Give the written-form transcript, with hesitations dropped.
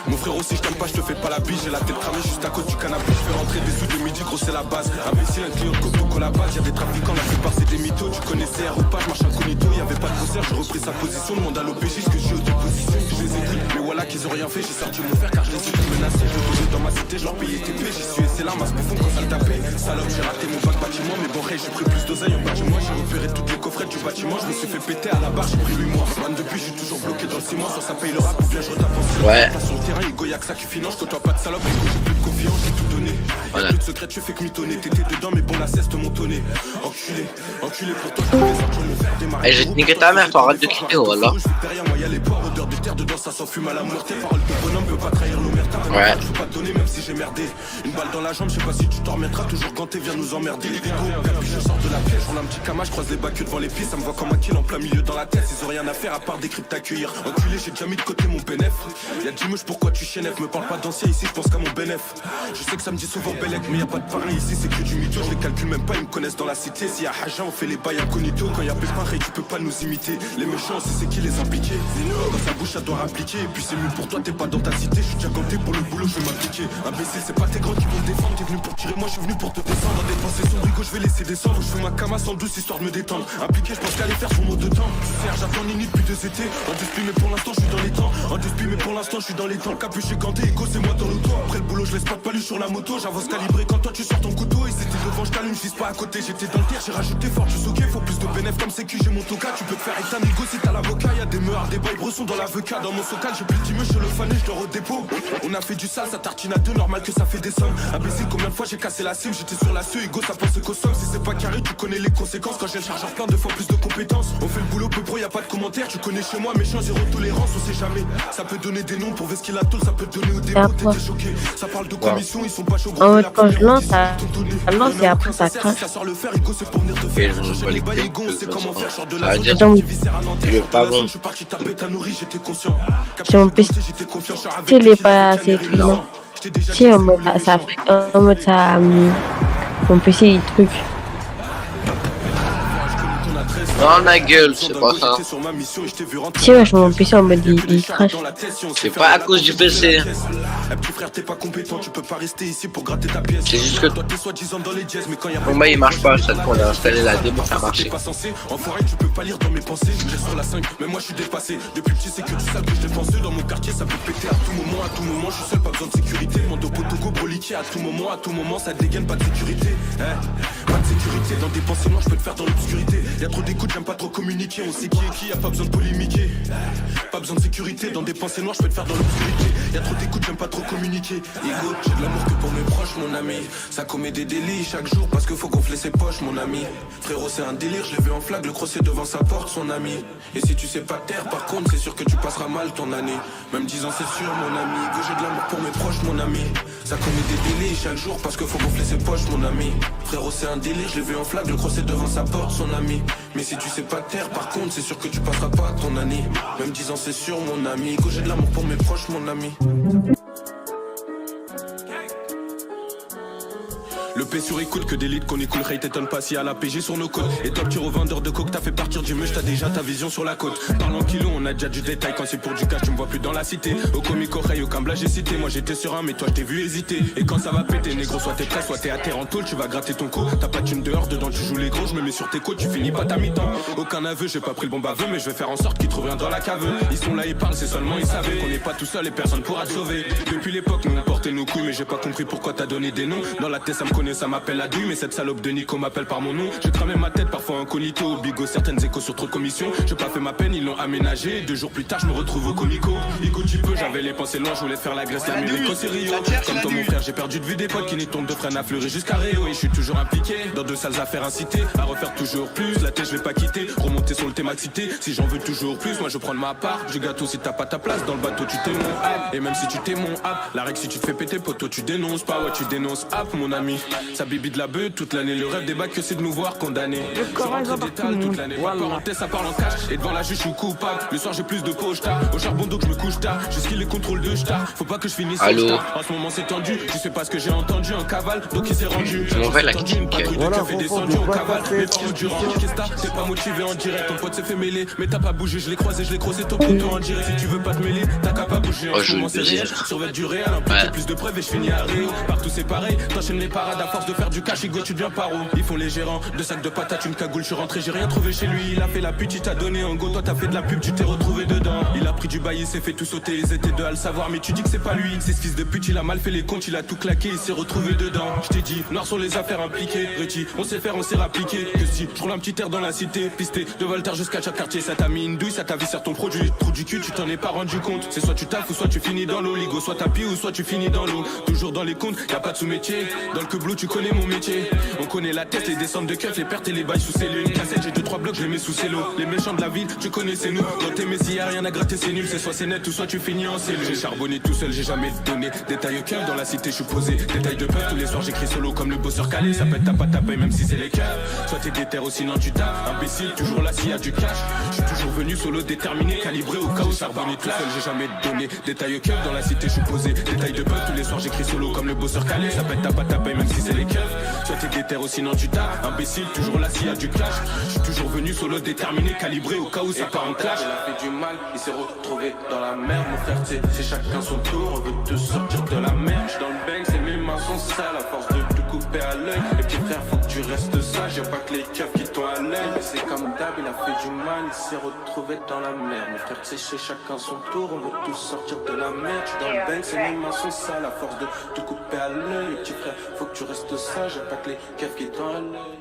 Mon frérot, si je t'aime pas, je te fais pas la bise. J'ai la tête cramée juste à cause du cannabis. Je fais rentrer des sous de midi, gros, c'est la base. Imbécile, un client de coco à la base. Y'a des trafiquants, la plupart c'est des mythos. Tu connaissais un repas, je marche incognito. Y'avait pas de concert, j'ai repris sa position. Demande à l'OPJ ce que je suis aux dépositions. Je les ai pris, mais voilà qu'ils ont rien fait. J'ai sorti mon frère car je les ai tous menacés. Je posais dans ma cité, je leur payais TP. J'y suis et c'est là, ma fond quand ça le tapait. Salope, j'ai raté mon bac bâtiment. Mais bon, hey, j'ai pris plus d'oseille en bas de moi. J'ai repéré toutes les coffrets du bâtiment. Je me suis fait péter à la barre, j'ai pris 8 mois. Man, depuis, je suis toujours bloqué dans le 6 mois. Soit ça paye le rap ou bien je retape en sur le terrain, il y'a que ça qui finance. Côtoie pas de salope, j'ai plus de confiance, j'ai tout donné. Y'a plus de secret, tu fais que mitonner. T'étais dedans, mais bon, la ceste mon tonné. Enculé, enculé pour toi, je pouvais sortir mon verre démarrer. Je vais te niquer ta mère, toi, arrête de quitter, voilà. Derrière moi, y'a les poires, odeur de terre dedans, ça s'enfume à la mort. Tes paroles de bonhomme peut pas trahir l'omerta. Ouais. Je peux pas te donner, même si j'ai merdé. Une balle dans la jambe, je sais pas si tu t'en remettras. Toujours quand t'es, viens nous emmerder. Capi, je sors de la pièce, on a un petit cama, je croise les bacs devant les pieds. Ça me voit comme un kill en plein milieu dans la tête. Ils ont rien à faire à part des cryptes t'accueillir. Enculé, j'ai déjà mis de côté mon bénéf. Y'a 10 mouches, pourquoi tu chénef? Me parle pas d'ancien ici, je pense qu'à mon bénéf. Je sais que ça me dit souvent Bellec, mais y'a pas de pareil ici, c'est que du mytho. Je les calcule même pas, ils me connaissent dans la cité. S'il y a Haja, on fait les bails incognito. Quand y'a Pépin, tu peux pas nous imiter. Les méchants, c'est qui les impliqués. Dans sa bouche, ça doit appliquer. Et puis c'est mieux pour toi, t'es pas dans ta cité. Je suis déjà ganté pour le boulot, je vais m'appliquer. Imbécile, c'est pas tes grands qui vont te défendre. T'es venu pour tirer, moi je suis venu pour te descendre. Dépenser son brigo, je vais laisser descendre. Je fais ma cama sans douce histoire de me détendre. Impliqué, je pense qu'à aller faire son mot de temps. Serge, j'attends Nini depuis 2 étés. En dispi, mais pour l'instant, je suis dans les temps. En dispi, mais pour l'instant, je suis dans les temps. Capuché, ganté, écho, c'est moi dans l'auto. Après le boulot, je laisse pas de palu sur la moto. J'avance calibré quand toi tu sors ton couteau. Et c'était devant, je t'allume, je vise pas à côté. J'étais dans le terre, j'ai rajouté fort, tu soqué. Faut plus de bénéf comme c'est que j'ai mon toca. Tu peux te faire avec ta négo si t'as l'avocat. Y'a des meurs, des bails bressons dans l'avocat. Dans mon socal, j'ai plus de 10 je le fané, je dors au dépôt. On a fait du sale, ça tartine à 2, normal que ça fait des sommes. Imbécile, combien de fois j'ai cassé la cime. J'étais sur la CE, ego, ça pense qu'au somme. Si c'est pas carré, tu connais les conséquences. Quand j'ai le chargeur plein, 2 fois plus de compétences. On fait le boulot, peu pro, y'a pas de commentaires. Tu connais chez moi, méchant, zéro tolérance, on sait jamais. Ça peut donner des noms pour Vesquille la tôle, ça peut donner au dépôt, t'étais choqué. Ça parle de commission, ils sont pas chauds. En mode quand je lance, ça lance et après ça crache. Ça sort le fer, ego, c'est pour venir te faire. Je les bails, ego, c'est comment faire. Genre de la Ça veut dire je suis parti taper ta nourrice, j'étais conscient. Sur mon PC, il est pas assez écrit, non. Si, en mode ça fait. En mode ça. Mon PC, il truc. Non, la gueule, c'est pas ça. Si, wesh, mon PC en mode il crash. C'est pas à cause du PC. Petit frère, t'es pas compétent, tu peux pas rester ici pour gratter ta pièce. C'est juste que toi t'es soi-disant dans les jazz, mais quand y a bon bah il marche pas, cette fois on a installé la démo, ça marche. pas censé, enfoiré, tu peux pas lire dans mes pensées. J'ai sur la 5, mais moi je suis dépassé. Depuis petit, c'est que du sale que je dépense. Dans mon quartier, ça peut péter à tout moment, je suis seul, pas besoin de sécurité. Mon dos potoco, broliquier, à tout moment, ça dégaine, pas de sécurité. Pas de sécurité, dans des pensées noires, je peux te faire dans l'obscurité. Y'a trop d'écoute, j'aime pas trop communiquer. On sait qui est qui, y'a pas besoin de polémiquer. Pas besoin de sécurité, dans des pensées noires, je peux te faire dans l'obscurité. Y'a trop d'écoute, j'aime pas trop communiquer. Ego, j'ai de l'amour que pour mes proches, mon ami. Ça commet des délits chaque jour parce que faut gonfler ses poches, mon ami. Frérot, c'est un délire, je l'ai vu en flag, le crosser devant sa porte, son ami. Et si tu sais pas taire, par contre, c'est sûr que tu passeras mal ton année. Même 10 ans, c'est sûr, mon ami. Ego, j'ai de l'amour pour mes proches, mon ami. Ça commet des délits chaque jour parce que faut gonfler ses poches, mon ami. Frérot, c'est un délire, je l'ai vu en flag, le crosser devant sa porte, son ami. Mais si tu sais pas taire, par contre, c'est sûr que tu passeras pas ton année. Même 10 ans, c'est sûr, mon ami. Ego, j'ai de l'amour pour mes proches, mon ami. Le P sur écoute que d'élite qu'on écoule, Ray t'étonne pas si à la PG sur nos côtes. Et toi petit revendeur de coke, t'as fait partir du mush, t'as déjà ta vision sur la côte. Parlant kilo, on a déjà du détail, quand c'est pour du cash, tu me vois plus dans la cité. Au comico Ray, au Cambla j'ai cité, moi j'étais sur un, mais toi je t'ai vu hésiter. Et quand ça va péter, négro, soit t'es prêt, soit t'es à terre en tôle, tu vas gratter ton co. T'as pas de thune dehors, dedans tu joues les gros, je me mets sur tes côtes, tu finis pas ta mi-temps. Aucun aveu, j'ai pas pris le bon baveux, mais je vais faire en sorte qu'ils trouvent rien dans la cave. Ils sont là, ils parlent, c'est seulement ils savaient qu'on n'est pas tout seul et personne pourra te sauver. Depuis l'époque, nous on portait nos couilles, mais j'ai pas compris pourquoi t'as donné des noms. Dans la tête, ça me connaît, ça m'appelle la douille. Mais cette salope de Nico m'appelle par mon nom. J'ai cramé ma tête, parfois incognito. Au bigo, certaines échos sur trop de commissions. J'ai pas fait ma peine, ils l'ont aménagé. 2 jours plus tard, je me retrouve au comico. Igo, tu peux, j'avais les pensées loin, je voulais faire la Grèce, l'Amérique, c'est Rio. Comme toi, mon frère, j'ai perdu de vue des potes qui n'y tombent de freine à fleurir jusqu'à Rio. Et je suis toujours impliqué dans de sales affaires incitées. À refaire toujours plus, la tête, je vais pas quitter. Remonter sur le thème cité. Si j'en veux toujours plus, moi je prends de ma part. Je gâteau si t'as pas ta place dans le bateau, tu t'es mon app. Et même si tu t'es mon app, la règle, si tu te fais péter, poteau, tu dénonces pas. Ouais, tu dénonces app, mon ami. Sa bibi de la beuh toute l'année. Le rêve des bacs que c'est de nous voir condamnés. Je rentre d'étal toute l'année. Pas de parenthèse, ça parle en cash. Et devant la juge, je suis coupable. Le soir, j'ai plus de poche tard. Au charbon donc je me couche tard. Jusqu'il les contrôles de star. Faut pas que je finisse au star. En ce moment, c'est tendu. Tu sais pas ce que j'ai entendu en cavale. Donc il s'est rendu. Je m'en vais la Une patrouille de keufs est descendue en cavale. Mais Voilà, durant qu'est-ce que t'es pas motivé en direct. Ton pote s'est fait mêler. Mais t'as pas bougé. Je l'ai croisé, je l'ai croisé. Ton poteau en direct. Si tu veux pas te mêler, t'as qu'à pas bouger. En ce moment, c'est réel. Survêt du réel. Un peu plus de preuves et je finis à Réo. Partout c'est pareil. T'enchaînes les parades à force de faire du cash. Igo, tu deviens paro. Ils font les gérants. 2 sacs de patates, une cagoule. Je suis rentré, j'ai rien trouvé chez lui. Il a fait la pute, il t'a donné un go. Toi t'as fait de la pub, tu t'es retrouvé dedans. Il a pris du bail, il s'est fait tout sauter. Ils étaient deux à le savoir, mais tu dis que c'est pas lui. C'est ce fils de pute, il a mal fait les comptes. Il a tout claqué, il s'est retrouvé dedans. Je t'ai dit, noir sont les affaires impliquées. Reti, on sait faire, on sait rappliquer. Que si je roule un petit air dans la cité, pisté de Voltaire jusqu'à chaque quartier. Ça t'a mis une douille, ça t'a vissé ton produit. Trou du cul, tu t'en es pas rendu compte. C'est soit tu taffes ou soit tu finis dans l'eau. Ligo, soit tapis ou soit tu finis dans l'eau. Toujours dans les comptes, y a pas de sous-métier. Dans le queblot, tu connais mon métier. On connaît la tête, les descentes de keufs, les pertes et les bails sous cellule. Cassette, j'ai 2-3 blocs, je les mets sous cello. Les méchants de la ville, tu connais, c'est nous. Dans tes messies, y'a rien à gratter, c'est nul. C'est soit c'est net ou soit tu finis en cellule. J'ai charbonné tout seul, j'ai jamais donné. Détail au cœur, dans la cité, je suis posé. Détail de peur, tous les soirs j'écris solo comme le bosseur calé. Ça pète ta paille, même si c'est les cœurs. Soit t'es déter ou sinon tu tapes. Imbécile, toujours là s'il y a du cash. Je suis toujours venu solo, déterminé, calibré au cas où charbonné tout seul, j'ai jamais donné. Détail au cœur, dans la cité, je suis posé. Détail de peur, tous les soirs j'écris solo comme le bosseur calé. Ça pète ta paille, même si c'est les keufs. Soit t'es déter ou sinon tu tapes. Imbécile, toujours là s'il y a du cash. Je suis toujours venu solo, déterminé, calibré au cas où ça part en clash. Il a fait du mal, il s'est retrouvé dans la merde. Mon frère, c'est chacun son tour. On veut te sortir de la merde. J'suis dans le bang, c'est mes mains sont sales. À force de te couper à l'œil. Et puis frère, faut que tu restes sage. Y'a pas que les keufs qui t'ont à l'œil. Mais c'est comme d'hab, il a fait du mal, il s'est retrouvé dans la merde. Mon frère, c'est chez chacun son tour. On veut tous sortir de la merde. J'suis dans le bang, c'est mes mains sont sales. À force de te couper à l'œil. Et puis frère, faut que tu restes sage. Y'a pas que les keufs qui t'ont à l'œil.